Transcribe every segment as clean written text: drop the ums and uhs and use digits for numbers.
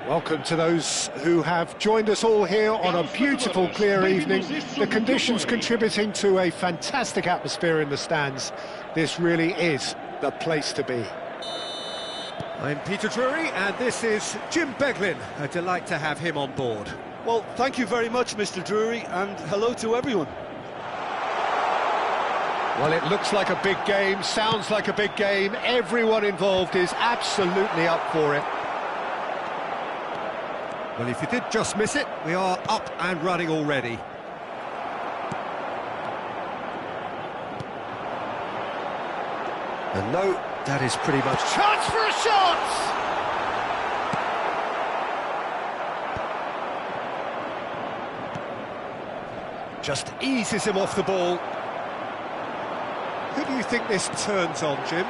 Welcome to those who have joined us all here on a beautiful, clear evening. The conditions contributing to a fantastic atmosphere in the stands. This really is the place to be. I'm Peter Drury, and this is Jim Beglin. A delight to have him on board. Well, thank you very much, Mr. Drury, and hello to everyone. Well, it looks like a big game, sounds like a big game. Everyone involved is absolutely up for it. Well, if you did just miss it, we are up and running already. And no, that is pretty much... Chance for a shot! Just eases him off the ball. Who do you think this turns on, Jim?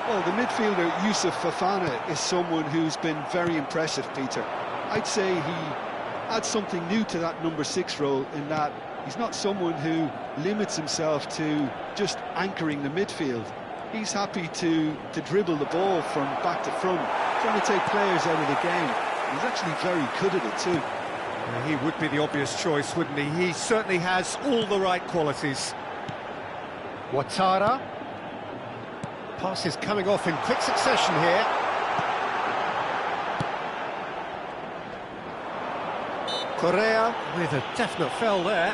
Well, the midfielder, Yusuf Fofana, is someone who's been very impressive, Peter. I'd say he adds something new to that number 6 role in that he's not someone who limits himself to just anchoring the midfield. He's happy to dribble the ball from back to front, trying to take players out of the game. He's actually very good at it too. Yeah, he would be the obvious choice, wouldn't he? He certainly has all the right qualities. Ouattara. Pass is coming off in quick succession here. Correa with a definite foul there.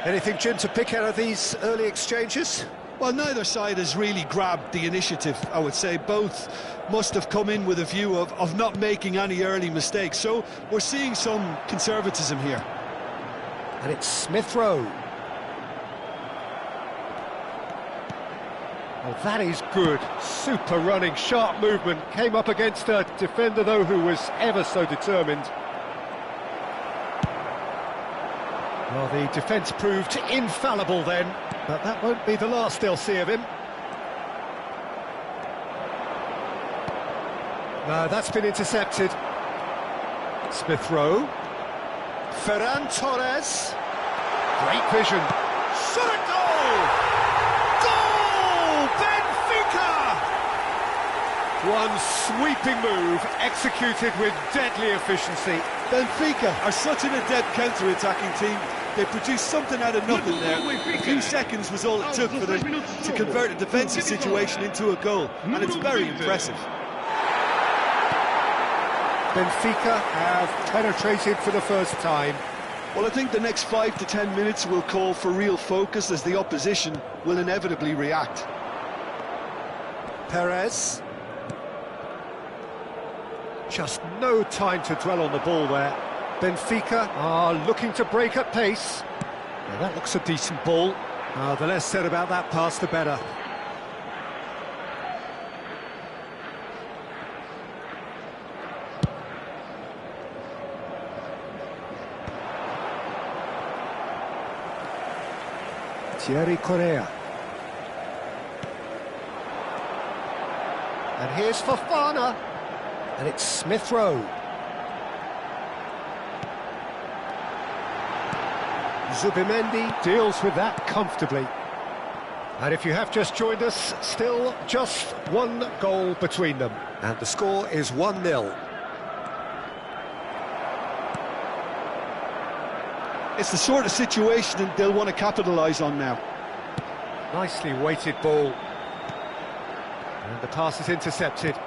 Anything, Jim, to pick out of these early exchanges? Well, neither side has really grabbed the initiative, I would say. Both must have come in with a view of not making any early mistakes. So we're seeing some conservatism here. And it's Smith Rowe. Oh, that is good. Super running, sharp movement. Came up against a defender, though, who was ever so determined. Well, the defence proved infallible then, but that won't be the last they'll see of him. No, that's been intercepted. Smith Rowe. Ferran Torres. Great vision. Shot at goal! Goal! Benfica! One sweeping move, executed with deadly efficiency. Benfica are such an adept counter-attacking team. They produced something out of nothing there. A few seconds was all it took for them to convert a defensive situation into a goal, and it's very impressive. Benfica have penetrated for the first time. Well, I think the next 5 to 10 minutes will call for real focus as the opposition will inevitably react. Perez. Just no time to dwell on the ball there. Benfica are looking to break at pace. Now that looks a decent ball. The less said about that pass, the better. Thierry Correa. And here's Fofana. And it's Smith Rowe. Zubimendi deals with that comfortably. And if you have just joined us, still just one goal between them. And the score is 1-0. It's the sort of situation that they'll want to capitalise on now. Nicely weighted ball. And the pass is intercepted.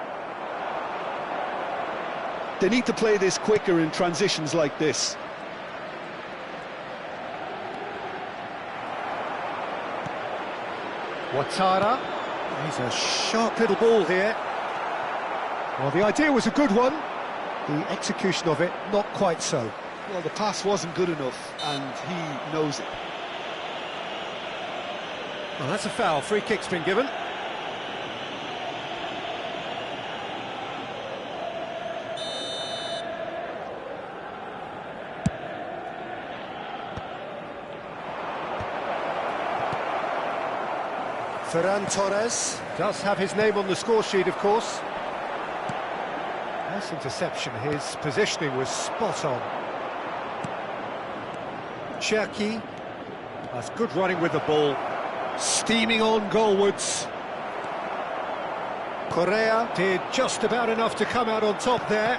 They need to play this quicker in transitions like this. Ouattara. He's a sharp little ball here. Well, the idea was a good one. The execution of it, not quite so. Well, the pass wasn't good enough, and he knows it. Well, that's a foul. Free kick's been given. Ferran Torres does have his name on the score sheet, of course. Nice interception. His positioning was spot on. Cherki. That's good running with the ball. Steaming on goalwards. Correa did just about enough to come out on top there.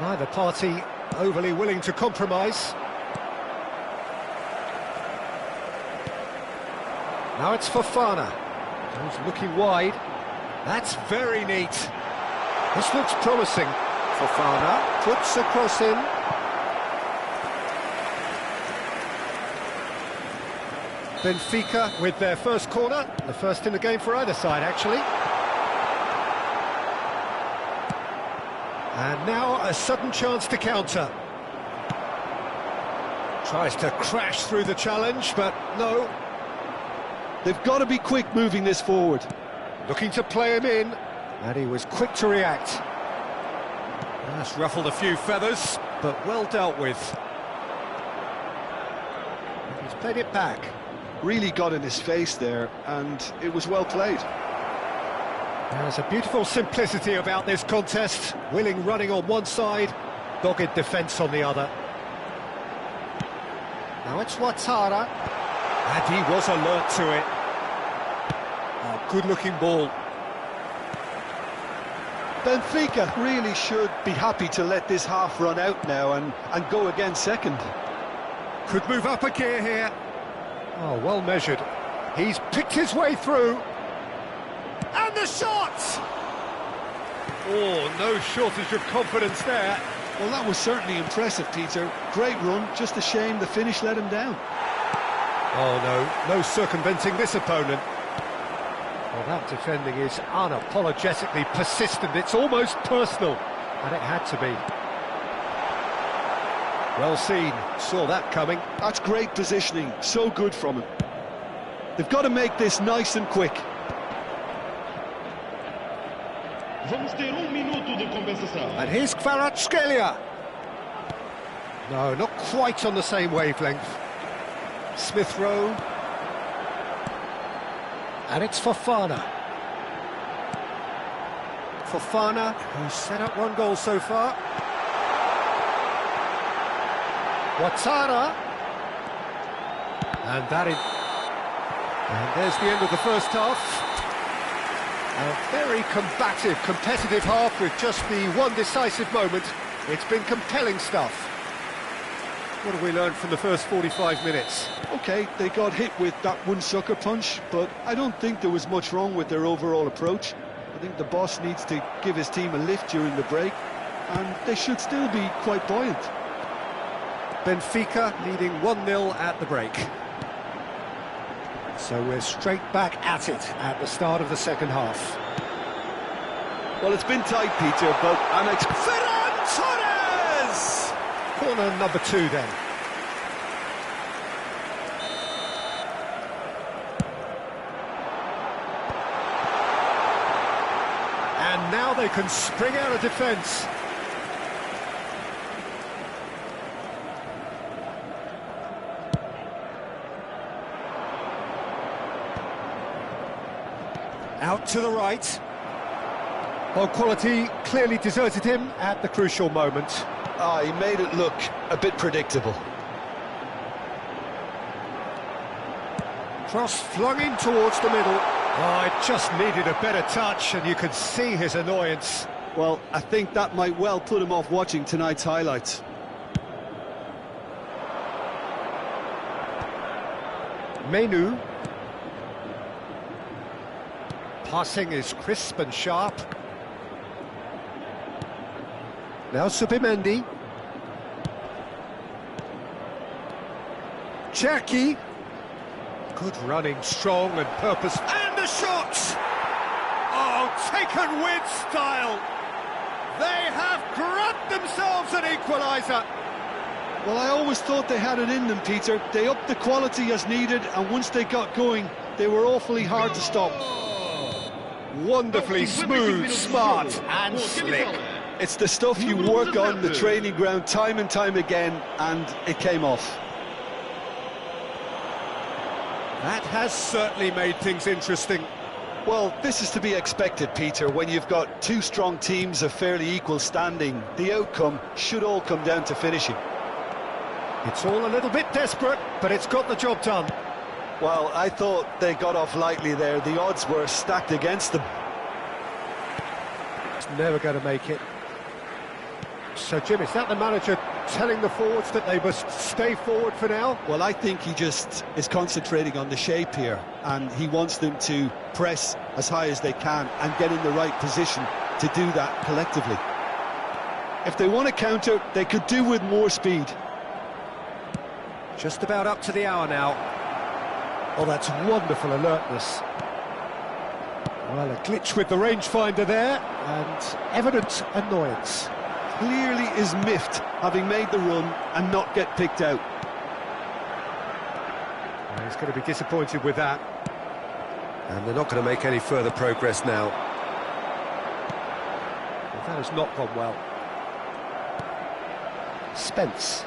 Neither party overly willing to compromise. Now it's Fofana. He's looking wide. That's very neat. This looks promising. Fofana puts a cross in. Benfica with their first corner. The first in the game for either side, actually. And now a sudden chance to counter. Tries to crash through the challenge, but no. They've got to be quick moving this forward. Looking to play him in, and he was quick to react. That's ruffled a few feathers, but well dealt with. He's played it back. Really got in his face there, and it was well played. There's a beautiful simplicity about this contest. Willing running on one side, dogged defence on the other. Now it's Ouattara. And he was alert to it. Oh, good-looking ball. Benfica really should be happy to let this half run out now and go again second. Could move up a gear here. Oh, well measured. He's picked his way through. And the shot! Oh, no shortage of confidence there. Well, that was certainly impressive, Peter. Great run, just a shame the finish let him down. Oh, no circumventing this opponent. Well, that defending is unapologetically persistent. It's almost personal, and it had to be. Well seen, saw that coming. That's great positioning, so good from him. They've got to make this nice and quick. And here's Kvaratskhelia. No, not quite on the same wavelength. Smith Rowe. And it's Fofana. Fofana, who's set up one goal so far. Ouattara. And there's the end of the first half. A very combative, competitive half with just the one decisive moment. It's been compelling stuff. What have we learned from the first 45 minutes? OK, they got hit with that one sucker punch, but I don't think there was much wrong with their overall approach. I think the boss needs to give his team a lift during the break, and they should still be quite buoyant. Benfica leading 1-0 at the break. So we're straight back at it at the start of the second half. Well, it's been tight, Peter, but Ferran Torres! Corner number 2 then. And now they can spring out of defence. Out to the right. Well, quality clearly deserted him at the crucial moment. he made it look a bit predictable. Cross flung in towards the middle. Oh, it just needed a better touch, and you could see his annoyance. Well, I think that might well put him off watching tonight's highlights. Menu. Passing is crisp and sharp. Now Subimendi. Cherki. Good running, strong and purposeful. And the shot! Oh, taken with style. They have grabbed themselves an equaliser. Well, I always thought they had it in them, Peter. They upped the quality as needed, and once they got going, they were awfully hard to stop. Wonderfully smooth, smart and slick. It's the stuff you work on the training ground time and time again, and it came off. That has certainly made things interesting. Well, this is to be expected, Peter. When you've got two strong teams of fairly equal standing, the outcome should all come down to finishing. It's all a little bit desperate, but it's got the job done. Well, I thought they got off lightly there. The odds were stacked against them. Just never going to make it. So, Jim, is that the manager telling the forwards that they must stay forward for now? Well, I think he just is concentrating on the shape here, and he wants them to press as high as they can and get in the right position to do that collectively. If they want to counter, they could do with more speed. Just about up to the hour now. Oh, that's wonderful alertness. Well, a glitch with the rangefinder there, and evident annoyance. Clearly is miffed, having made the run and not get picked out. Well, he's going to be disappointed with that. And they're not going to make any further progress now. Well, that has not gone well. Spence.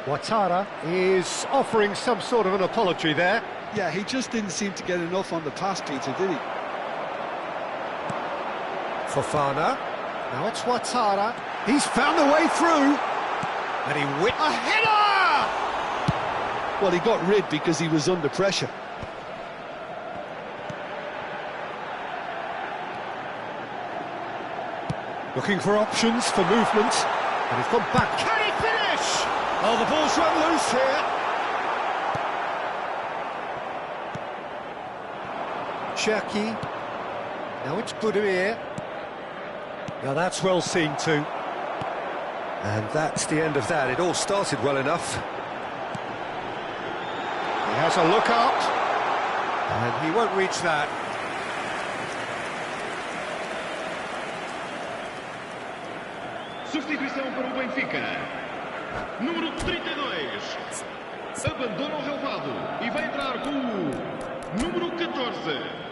Ouattara is offering some sort of an apology there. Yeah, he just didn't seem to get enough on the pass, Peter, did he? Fofana. Now it's Ouattara. He's found the way through. And he whipped a header! Well, he got rid because he was under pressure. Looking for options for movement. And he's gone back. Can he finish? Oh, the ball's run loose here. Cherki. Now it's Budimir. Now that's well seen too. And that's the end of that. It all started well enough. He has a look up. And he won't reach that. Substituição para o Benfica. Número 32. Abandona o relvado e vai entrar com o número 14.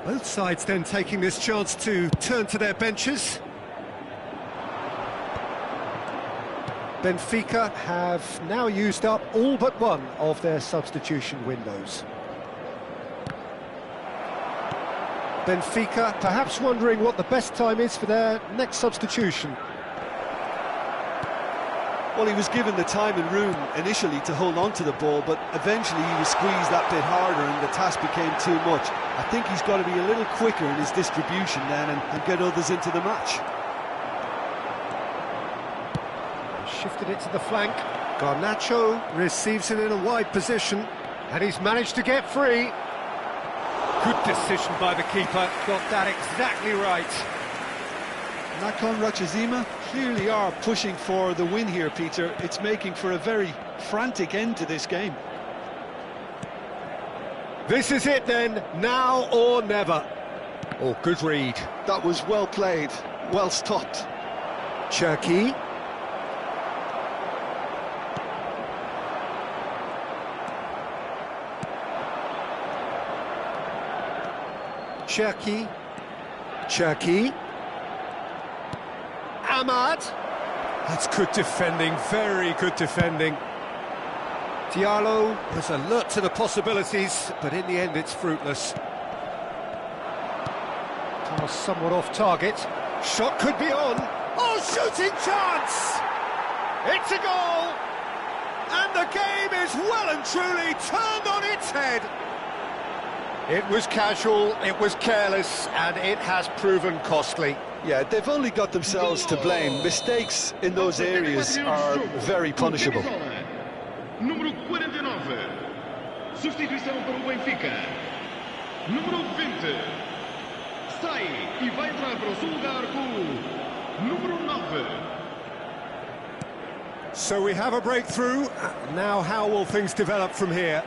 Both sides then taking this chance to turn to their benches. Benfica have now used up all but one of their substitution windows. Benfica perhaps wondering what the best time is for their next substitution. Well, he was given the time and room initially to hold on to the ball, but eventually he was squeezed that bit harder and the task became too much. I think he's got to be a little quicker in his distribution then and get others into the match. Shifted it to the flank. Garnacho receives it in a wide position, and he's managed to get free. Good decision by the keeper, got that exactly right. Nakhon Ratchazima clearly are pushing for the win here, Peter. It's making for a very frantic end to this game. This is it then, now or never. Oh, good read. That was well played, well stopped. Cherki. Cherki. Cherki. Ahmad. That's good defending, very good defending. Diallo was alert to the possibilities, but in the end it's fruitless. Pass somewhat off target. Shot could be on. Oh, shooting chance! It's a goal! And the game is well and truly turned on its head. It was casual, it was careless, and it has proven costly. Yeah, they've only got themselves to blame. Mistakes in those areas are very punishable. Número 49. Substituição para o Benfica. Número 20. Sai e vai entrar para o seu lugar com o número 9. So we have a breakthrough. Now how will things develop from here?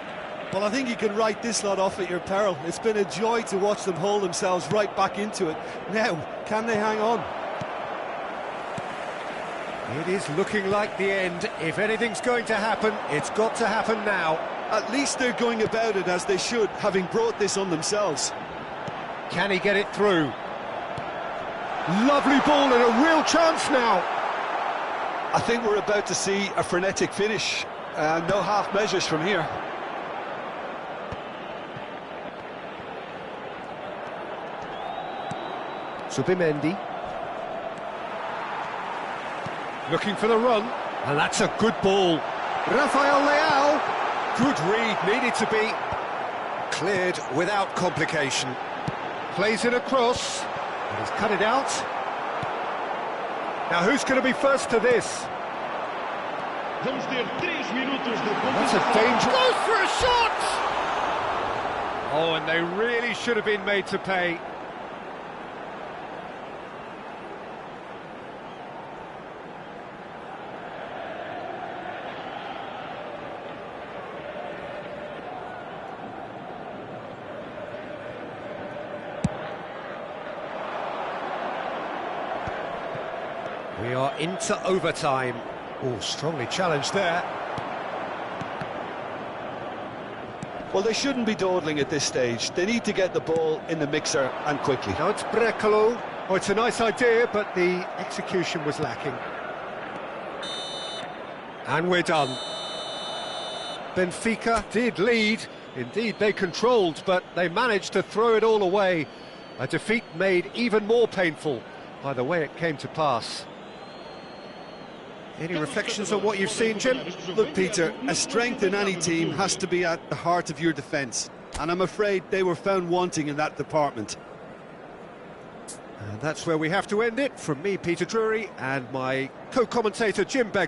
Well, I think you can write this lot off at your peril. It's been a joy to watch them hold themselves right back into it. Now, can they hang on? It is looking like the end. If anything's going to happen, it's got to happen now. At least they're going about it as they should, having brought this on themselves. Can he get it through? Lovely ball and a real chance now. I think we're about to see a frenetic finish. No half measures from here. Subimendi. Looking for the run. And that's a good ball. Rafael Leao. Good read, needed to be. Cleared without complication. Plays it across. And he's cut it out. Now who's going to be first to this? Vamos ter 3 minutos de That's a danger. Goes for a shot! Oh, and they really should have been made to pay. We are into overtime. Oh, strongly challenged there. Well, they shouldn't be dawdling at this stage. They need to get the ball in the mixer and quickly. Now it's Brecalo. Oh, it's a nice idea, but the execution was lacking. And we're done. Benfica did lead. Indeed, they controlled, but they managed to throw it all away. A defeat made even more painful by the way it came to pass. Any reflections on what you've seen, Jim? Look, Peter, a strength in any team has to be at the heart of your defence, and I'm afraid they were found wanting in that department. And that's where we have to end it. From me, Peter Drury, and my co-commentator, Jim Beck.